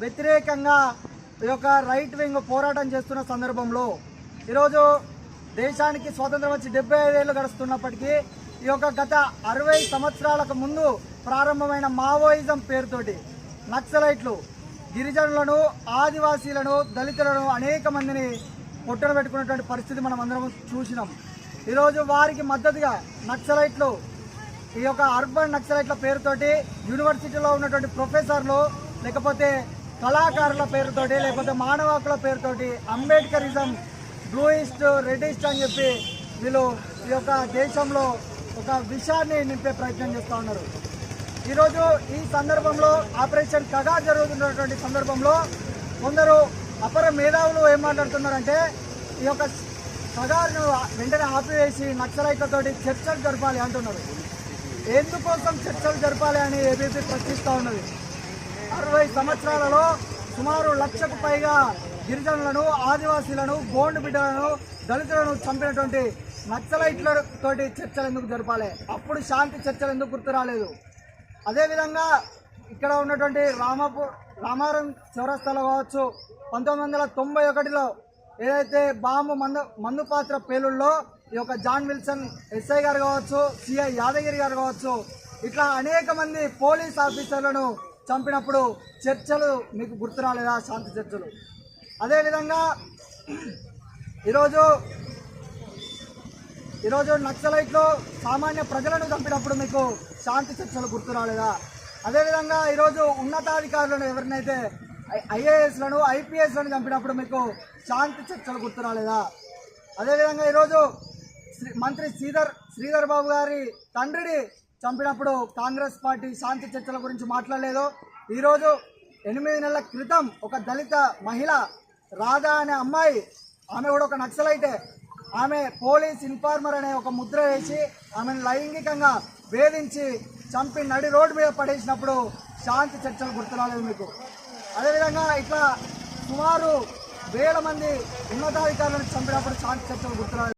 వ్యతిరేకంగా ఈ యొక్క రైట్ వింగ్ పోరాటం చేస్తున్న సందర్భంలో ఈరోజు దేశానికి స్వాతంత్రం వచ్చి 75 ఏళ్ళు గడుస్తున్నప్పటికీ ఈ యొక్క గత 60 సంవత్సరాలకు ముందు ప్రారంభమైన మావోయిజం పేరుతోటి నక్సలైట్లు గిరిజనులను, ఆదివాసీలను, దళితులను అనేక మందిని పొట్టన పెట్టుకున్నటువంటి పరిస్థితి మనం అందరం చూసినాం. ఈరోజు వారికి మద్దతుగా నక్సలైట్లు ఈ యొక్క అర్బన్ నక్సలైట్ల పేరుతోటి యూనివర్సిటీలో ఉన్నటువంటి ప్రొఫెసర్లు, లేకపోతే కళాకారుల పేరుతోటి, లేకపోతే మానవ హక్కుల పేరుతోటి అంబేద్కరిజం, బ్లూయిస్ట్, రెడ్డిస్ట్ అని చెప్పి వీళ్ళు ఈ యొక్క దేశంలో ఒక విషయాన్ని నింపే ప్రయత్నం చేస్తూ ఉన్నారు. ఈరోజు ఈ సందర్భంలో ఆపరేషన్ కగా జరుగుతున్నటువంటి సందర్భంలో కొందరు అపర మేధావులు ఏం మాట్లాడుతున్నారంటే ఈ యొక్క కగాను వెంటనే ఆపివేసి నక్సలైట్లతోటి చర్చలు జరపాలి అంటున్నారు. ఎందుకోసం చర్చలు జరపాలి అని ఏబీపీ ప్రశ్నిస్తూ ఉన్నది. 60 సంవత్సరాలలో సుమారు 1,00,000కు పైగా గిరిజనులను, ఆదివాసీలను, గోండు బిడ్డలను, దళితులను చంపినటువంటి నక్సలైట్లతోటి చర్చలు ఎందుకు జరపాలి? అప్పుడు శాంతి చర్చలు ఎందుకు గుర్తు రాలేదు? అదేవిధంగా ఇక్కడ ఉన్నటువంటి రామారం చౌరస్తాలో కావచ్చు, 1991లో ఏదైతే బాంబు మందు పాత్ర పేలుల్లో ఈ యొక్క జాన్ విల్సన్ ఎస్ఐ గారు కావచ్చు, సిఐ యాదగిరి గారు కావచ్చు, ఇట్లా అనేక మంది పోలీస్ ఆఫీసర్లను చంపినప్పుడు చర్చలు మీకు గుర్తు రాలేదా? శాంతి చర్చలు. అదేవిధంగా ఈరోజు నక్సలైట్లు సామాన్య ప్రజలను చంపినప్పుడు మీకు శాంతి చర్చలు గుర్తు రాలేదా? అదేవిధంగా ఈరోజు ఉన్నతాధికారులను ఎవరినైతే ఐఏఎస్లను, ఐపీఎస్లను చంపినప్పుడు మీకు శాంతి చర్చలు గుర్తు రాలేదా? అదేవిధంగా ఈరోజు మంత్రి శ్రీధర్ బాబు గారి తండ్రిని చంపినప్పుడు కాంగ్రెస్ పార్టీ శాంతి చర్చల గురించి మాట్లాడలేదు. ఈరోజు 8 నెలల క్రితం ఒక దళిత మహిళ రాధా అనే అమ్మాయి, ఆమె కూడా ఒక నక్సలైటే, ఆమె పోలీస్ ఇన్ఫార్మర్ అనే ఒక ముద్ర వేసి ఆమెను లైంగికంగా వేధించి చంపి నడి రోడ్డు మీద పడేసినప్పుడు శాంతి చర్చలు గుర్తురాలేదు మీకు. అదేవిధంగా ఇట్లా సుమారు 1000 మంది ఉన్నతాధికారులను చంపినప్పుడు శాంతి చర్చలు గుర్తురాలేదు.